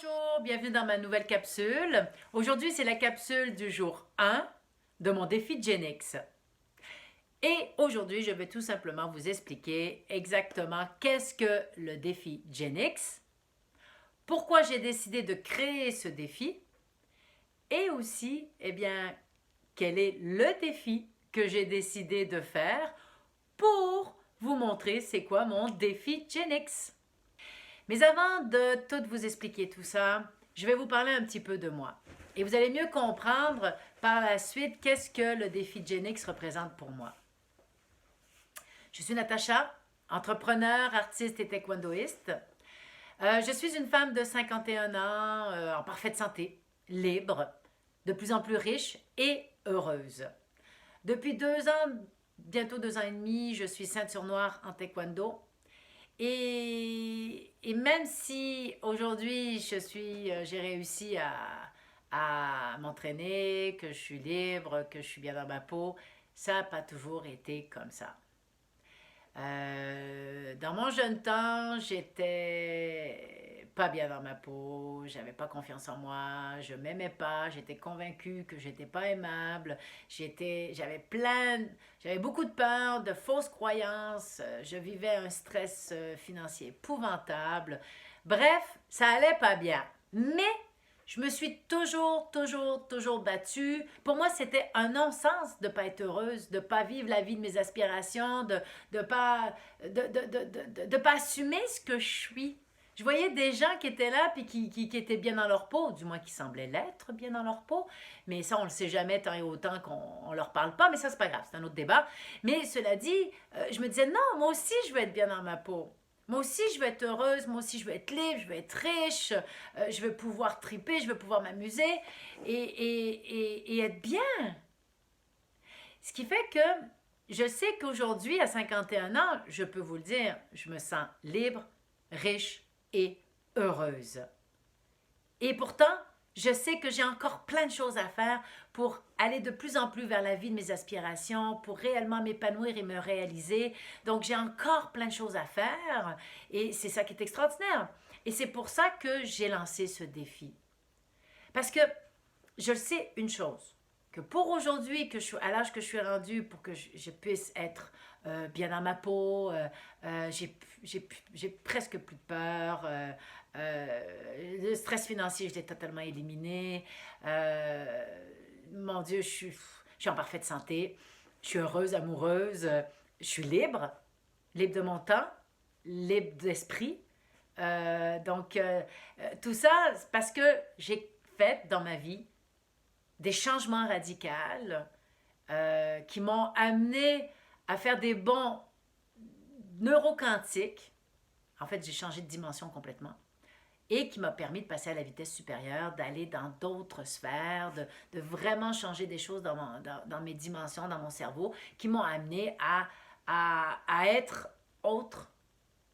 Bonjour, bienvenue dans ma nouvelle capsule. Aujourd'hui, c'est la capsule du jour 1 de mon défi Gen X. Et aujourd'hui, je vais tout simplement vous expliquer exactement qu'est-ce que le défi Gen X, pourquoi j'ai décidé de créer ce défi et aussi, quel est le défi que j'ai décidé de faire pour vous montrer c'est quoi mon défi Gen X. Mais avant de tout vous expliquer tout ça, je vais vous parler un petit peu de moi. Et vous allez mieux comprendre par la suite qu'est-ce que le défi Gen X représente pour moi. Je suis Natacha, entrepreneur, artiste et taekwondoïste. Je suis une femme de 51 ans, en parfaite santé, libre, de plus en plus riche et heureuse. Depuis 2 ans, bientôt 2 ans et demi, je suis ceinture noire en taekwondo. Et même si aujourd'hui j'ai réussi à m'entraîner, que je suis libre, que je suis bien dans ma peau, ça n'a pas toujours été comme ça. Dans mon jeune temps, j'étais pas bien dans ma peau, j'avais pas confiance en moi, je m'aimais pas, j'étais convaincue que j'étais pas aimable, j'avais beaucoup de peur, de fausses croyances, je vivais un stress financier épouvantable. Bref, ça allait pas bien. Mais je me suis toujours battue. Pour moi, c'était un non-sens de ne pas être heureuse, de ne pas vivre la vie de mes aspirations, de ne pas, de pas assumer ce que je suis. Je voyais des gens qui étaient là puis qui étaient bien dans leur peau, du moins qui semblaient l'être bien dans leur peau. Mais ça, on ne le sait jamais tant et autant qu'on ne leur parle pas. Mais ça, c'est pas grave, c'est un autre débat. Mais cela dit, je me disais, non, moi aussi, je veux être bien dans ma peau. Moi aussi, je veux être heureuse, moi aussi, je veux être libre, je veux être riche, je veux pouvoir triper, je veux pouvoir m'amuser et être bien. Ce qui fait que je sais qu'aujourd'hui, à 51 ans, je peux vous le dire, je me sens libre, riche et heureuse. Et pourtant, je sais que j'ai encore plein de choses à faire pour aller de plus en plus vers la vie de mes aspirations, pour réellement m'épanouir et me réaliser. Donc, j'ai encore plein de choses à faire et c'est ça qui est extraordinaire. Et c'est pour ça que j'ai lancé ce défi. Parce que je sais une chose, que pour aujourd'hui, à l'âge que je suis rendue, pour que je puisse être bien dans ma peau, j'ai presque plus de peur. Le stress financier, je l'ai totalement éliminé. Mon Dieu, je suis en parfaite santé. Je suis heureuse, amoureuse. Je suis libre, libre de mon temps, libre d'esprit. Tout ça, c'est parce que j'ai fait dans ma vie des changements radicaux qui m'ont amené à faire des bons neuroquantiques. En fait, j'ai changé de dimension complètement et qui m'a permis de passer à la vitesse supérieure, d'aller dans d'autres sphères, de vraiment changer des choses dans mes dimensions, dans mon cerveau, qui m'ont amené à être autre,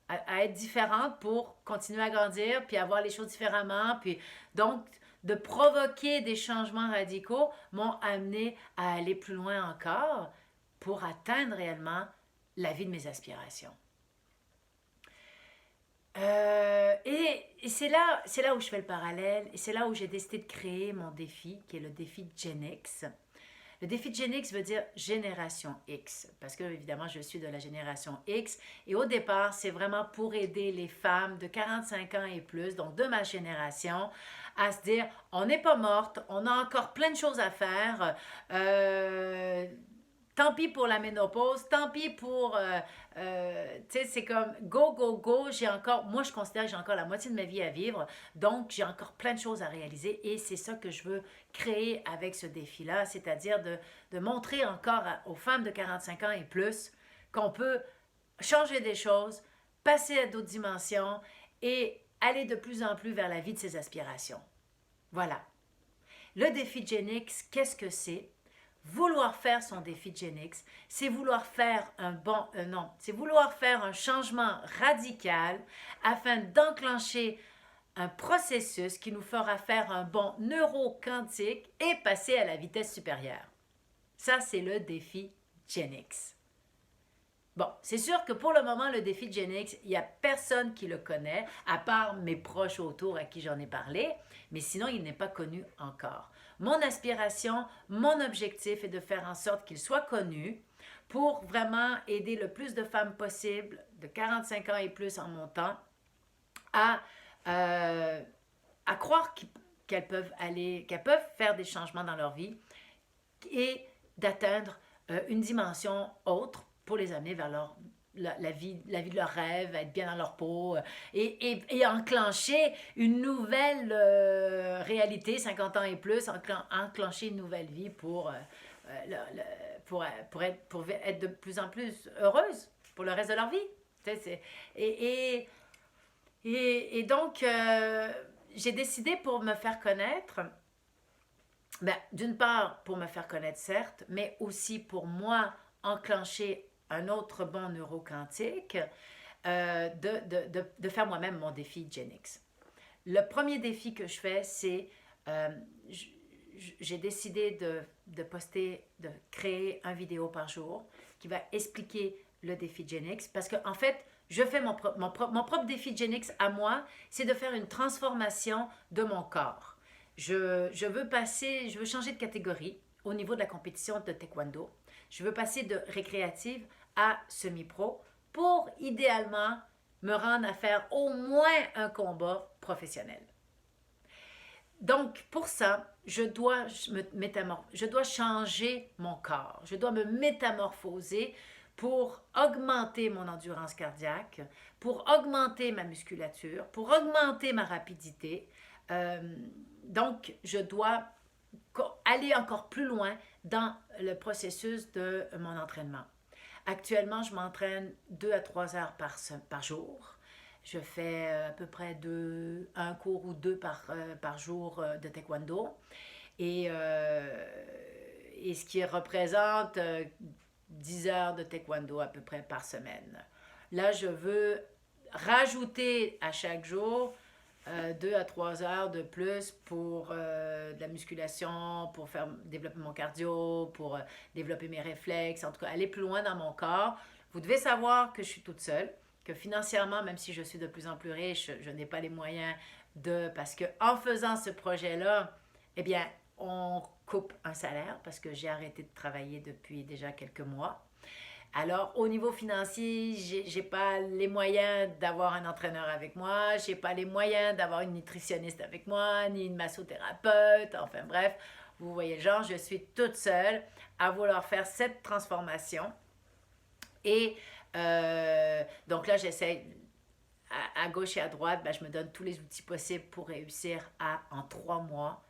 à être différente pour continuer à grandir, puis à voir les choses différemment. Puis donc, de provoquer des changements radicaux m'ont amené à aller plus loin encore pour atteindre réellement la vie de mes aspirations. Et c'est là où je fais le parallèle, et c'est là où j'ai décidé de créer mon défi, qui est le défi Gen X. Le défi Gen X veut dire génération X, parce que évidemment je suis de la génération X, et au départ c'est vraiment pour aider les femmes de 45 ans et plus, donc de ma génération, à se dire on n'est pas morte, on a encore plein de choses à faire. Tant pis pour la ménopause, tant pis pour, tu sais, c'est comme go, moi je considère que j'ai encore la moitié de ma vie à vivre, donc j'ai encore plein de choses à réaliser et c'est ça que je veux créer avec ce défi-là, c'est-à-dire de montrer encore aux femmes de 45 ans et plus qu'on peut changer des choses, passer à d'autres dimensions et aller de plus en plus vers la vie de ses aspirations. Voilà. Le défi Gen X, qu'est-ce que c'est? Vouloir faire son défi Gen X, c'est vouloir faire c'est vouloir faire un changement radical afin d'enclencher un processus qui nous fera faire un bond neuroquantique et passer à la vitesse supérieure. Ça, c'est le défi Gen X. Bon, c'est sûr que pour le moment, le défi de Gen X, il n'y a personne qui le connaît, à part mes proches autour à qui j'en ai parlé, mais sinon, il n'est pas connu encore. Mon aspiration, mon objectif est de faire en sorte qu'il soit connu pour vraiment aider le plus de femmes possible, de 45 ans et plus en montant, à, euh, à croire qu'elles peuvent faire des changements dans leur vie et d'atteindre une dimension autre pour les amener vers la vie de leur rêve, être bien dans leur peau et enclencher une nouvelle réalité, 50 ans et plus, enclencher une nouvelle vie pour être de plus en plus heureuse pour le reste de leur vie. Et, donc, j'ai décidé pour me faire connaître, ben, d'une part pour me faire connaître certes, mais aussi pour moi enclencher un autre bon neuroquantique, de faire moi-même mon défi Gen X. Le premier défi que je fais, c'est j'ai décidé de poster, de créer une vidéo par jour qui va expliquer le défi Gen X parce qu'en fait, je fais mon propre défi Gen X à moi, c'est de faire une transformation de mon corps. Je veux changer de catégorie au niveau de la compétition de taekwondo. Je veux passer de récréative à semi-pro pour idéalement me rendre à faire au moins un combat professionnel. Donc, pour ça, je dois changer mon corps. Je dois me métamorphoser pour augmenter mon endurance cardiaque, pour augmenter ma musculature, pour augmenter ma rapidité. Donc, je dois aller encore plus loin dans le processus de mon entraînement. Actuellement, je m'entraîne 2 à 3 heures par jour. Je fais à peu près un cours ou deux par jour de taekwondo. Et ce qui représente 10 heures de taekwondo à peu près par semaine. Là, je veux rajouter à chaque jour 2 à 3 heures de plus pour de la musculation, pour développer mon cardio, pour développer mes réflexes, en tout cas aller plus loin dans mon corps. Vous devez savoir que je suis toute seule, que financièrement, même si je suis de plus en plus riche, je n'ai pas les moyens parce que en faisant ce projet-là, eh bien, on coupe un salaire parce que j'ai arrêté de travailler depuis déjà quelques mois. Alors, au niveau financier, j'ai pas les moyens d'avoir un entraîneur avec moi, j'ai pas les moyens d'avoir une nutritionniste avec moi, ni une massothérapeute, enfin bref, vous voyez le genre, je suis toute seule à vouloir faire cette transformation. Et donc là, j'essaie à gauche et à droite, ben, je me donne tous les outils possibles pour réussir à, en 3 mois,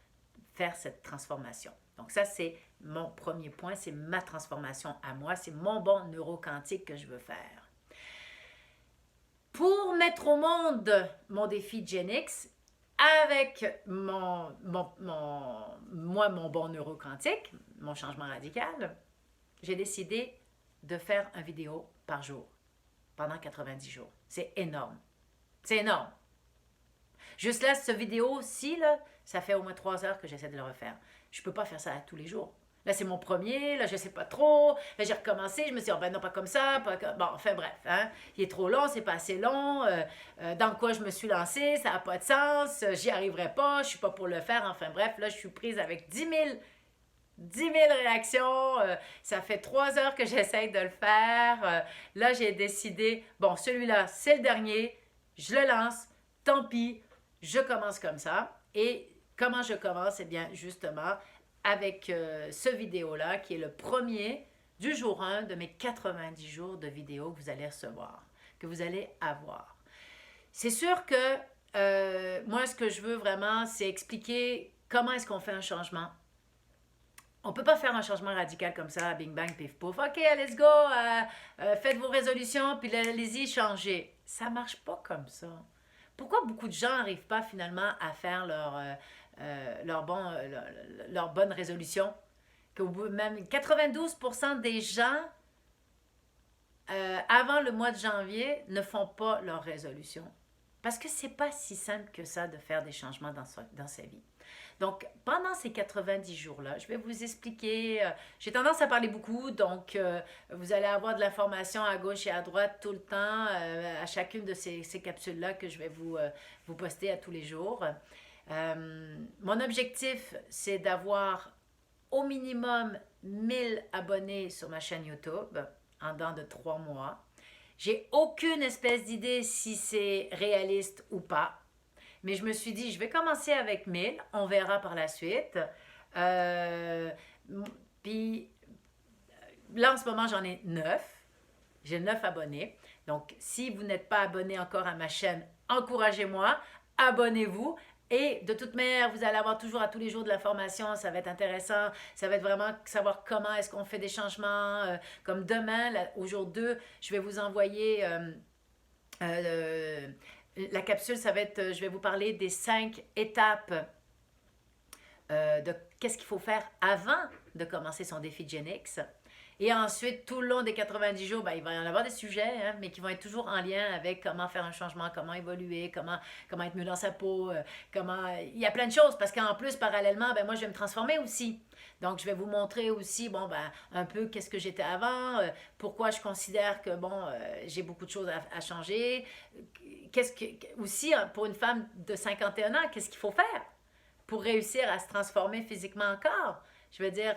faire cette transformation. Donc ça, c'est mon premier point, c'est ma transformation à moi, c'est mon bon neuroquantique que je veux faire. Pour mettre au monde mon défi Gen X, avec mon bon neuroquantique, mon changement radical, j'ai décidé de faire une vidéo par jour pendant 90 jours. C'est énorme. C'est énorme. Juste là, cette vidéo-ci, là, ça fait au moins 3 heures que j'essaie de le refaire. Je ne peux pas faire ça tous les jours. Là, c'est mon premier, là, je ne sais pas trop. Là, j'ai recommencé, je me suis dit, oh, ben non, pas comme ça. Bon, enfin bref, hein. Il est trop long, c'est pas assez long. Dans quoi je me suis lancée, ça n'a pas de sens. J'y arriverai pas, je ne suis pas pour le faire. Enfin bref, là, je suis prise avec 10 000 réactions. Ça fait 3 heures que j'essaye de le faire. Là, j'ai décidé, bon, celui-là, c'est le dernier. Je le lance. Tant pis, je commence comme ça. Et comment je commence? Eh bien, justement, avec ce vidéo-là, qui est le premier du jour 1 de mes 90 jours de vidéos que vous allez recevoir, que vous allez avoir. C'est sûr que moi, ce que je veux vraiment, c'est expliquer comment est-ce qu'on fait un changement. On ne peut pas faire un changement radical comme ça, bing bang, pif pouf. OK, let's go, faites vos résolutions, puis allez-y, changez. Ça ne marche pas comme ça. Pourquoi beaucoup de gens n'arrivent pas finalement à faire leur bonne résolution? Que même 92% des gens, avant le mois de janvier, ne font pas leur résolution. Parce que c'est pas si simple que ça de faire des changements dans sa vie. Donc, pendant ces 90 jours-là, je vais vous expliquer, j'ai tendance à parler beaucoup, donc vous allez avoir de l'information à gauche et à droite tout le temps, à chacune de ces capsules-là que je vais vous poster à tous les jours. Mon objectif, c'est d'avoir au minimum 1000 abonnés sur ma chaîne YouTube en dedans de 3 mois. J'ai aucune espèce d'idée si c'est réaliste ou pas. Mais je me suis dit, je vais commencer avec 1000, on verra par la suite. Puis là, en ce moment, j'en ai 9. J'ai 9 abonnés. Donc, si vous n'êtes pas abonné encore à ma chaîne, encouragez-moi, abonnez-vous. Et de toute manière, vous allez avoir toujours à tous les jours de l'information, ça va être intéressant, ça va être vraiment savoir comment est-ce qu'on fait des changements. Comme demain, au jour 2, je vais vous envoyer la capsule, ça va être, je vais vous parler des 5 étapes de qu'est-ce qu'il faut faire avant de commencer son défi Gen X. Et ensuite, tout le long des 90 jours, ben, il va y en avoir des sujets, hein, mais qui vont être toujours en lien avec comment faire un changement, comment évoluer, comment être mieux dans sa peau, Il y a plein de choses, parce qu'en plus, parallèlement, ben, moi, je vais me transformer aussi. Donc, je vais vous montrer aussi, bon, ben, un peu qu'est-ce que j'étais avant, pourquoi je considère que, bon, j'ai beaucoup de choses à changer. Aussi, pour une femme de 51 ans, qu'est-ce qu'il faut faire pour réussir à se transformer physiquement encore? Je veux dire,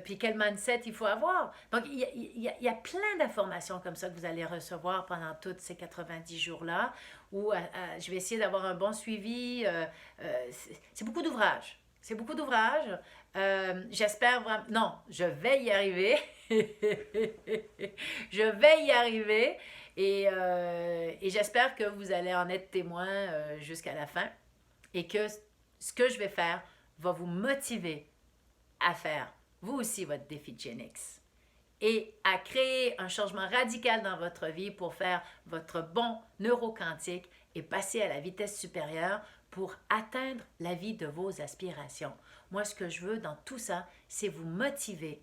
puis quel mindset il faut avoir. Donc, il y a plein d'informations comme ça que vous allez recevoir pendant tous ces 90 jours-là, où je vais essayer d'avoir un bon suivi. C'est beaucoup d'ouvrages. C'est beaucoup d'ouvrages. J'espère vraiment... Non, je vais y arriver. Je vais y arriver. Et j'espère que vous allez en être témoin jusqu'à la fin. Et que ce que je vais faire va vous motiver à faire, vous aussi, votre défi Gen X et à créer un changement radical dans votre vie pour faire votre bond neuroquantique et passer à la vitesse supérieure pour atteindre la vie de vos aspirations. Moi, ce que je veux dans tout ça, c'est vous motiver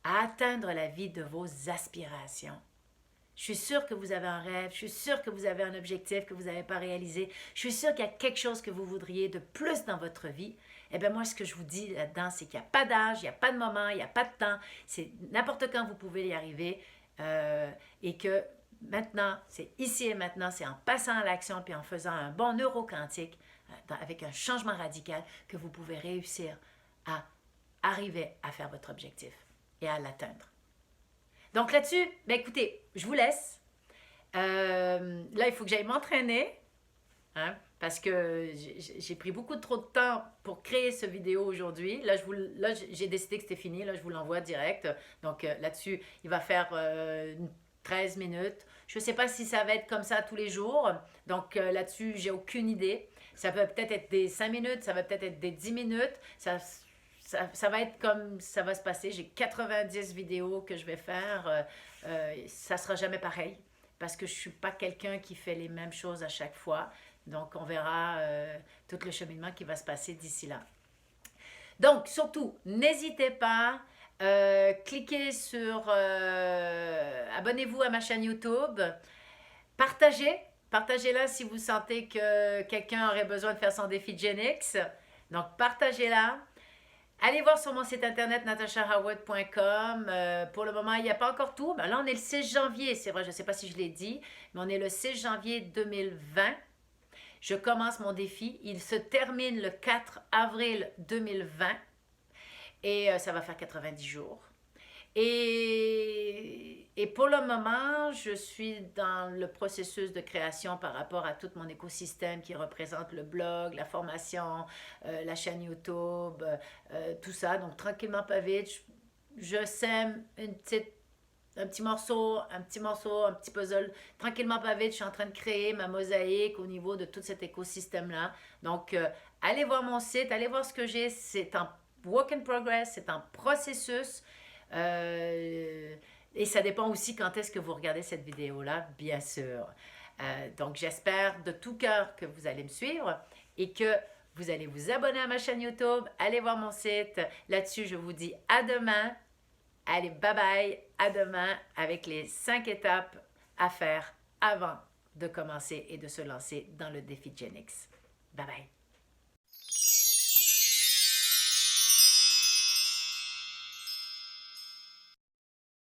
à atteindre la vie de vos aspirations. Je suis sûre que vous avez un rêve, je suis sûre que vous avez un objectif que vous n'avez pas réalisé, je suis sûre qu'il y a quelque chose que vous voudriez de plus dans votre vie. Eh bien, moi, ce que je vous dis là-dedans, c'est qu'il n'y a pas d'âge, il n'y a pas de moment, il n'y a pas de temps. C'est n'importe quand vous pouvez y arriver. Et que maintenant, c'est ici et maintenant, c'est en passant à l'action puis en faisant un bon neuroquantique, avec un changement radical, que vous pouvez réussir à arriver à faire votre objectif et à l'atteindre. Donc là-dessus, ben écoutez, je vous laisse. Là, il faut que j'aille m'entraîner. Hein? Parce que j'ai pris beaucoup trop de temps pour créer ce vidéo aujourd'hui. Là, j'ai décidé que c'était fini. Là, je vous l'envoie direct. Donc là-dessus, il va faire 13 minutes. Je ne sais pas si ça va être comme ça tous les jours. Donc là-dessus, j'ai aucune idée. Ça peut peut-être être des 5 minutes, ça va peut-être être des 10 minutes. Ça va être comme ça va se passer. J'ai 90 vidéos que je vais faire. Ça ne sera jamais pareil. Parce que je ne suis pas quelqu'un qui fait les mêmes choses à chaque fois. Donc, on verra tout le cheminement qui va se passer d'ici là. Donc, surtout, n'hésitez pas, cliquez sur abonnez-vous à ma chaîne YouTube, partagez-la si vous sentez que quelqu'un aurait besoin de faire son défi Gen X. Donc, partagez-la. Allez voir sur mon site internet natashahoward.com. Pour le moment, il n'y a pas encore tout. Ben là, on est le 6 janvier, c'est vrai, je ne sais pas si je l'ai dit, mais on est le 6 janvier 2020. Je commence mon défi. Il se termine le 4 avril 2020 et ça va faire 90 jours. Et pour le moment, je suis dans le processus de création par rapport à tout mon écosystème qui représente le blog, la formation, la chaîne YouTube, tout ça. Donc, tranquillement, pas vite, je sème un petit morceau, un petit puzzle. Tranquillement, pas vite, je suis en train de créer ma mosaïque au niveau de tout cet écosystème-là. Donc, allez voir mon site, allez voir ce que j'ai. C'est en work in progress, c'est en processus. Et ça dépend aussi quand est-ce que vous regardez cette vidéo-là, bien sûr. Donc, j'espère de tout cœur que vous allez me suivre et que vous allez vous abonner à ma chaîne YouTube. Allez voir mon site. Là-dessus, je vous dis à demain. Allez, bye bye, à demain avec les 5 étapes à faire avant de commencer et de se lancer dans le défi Gen X. Bye bye.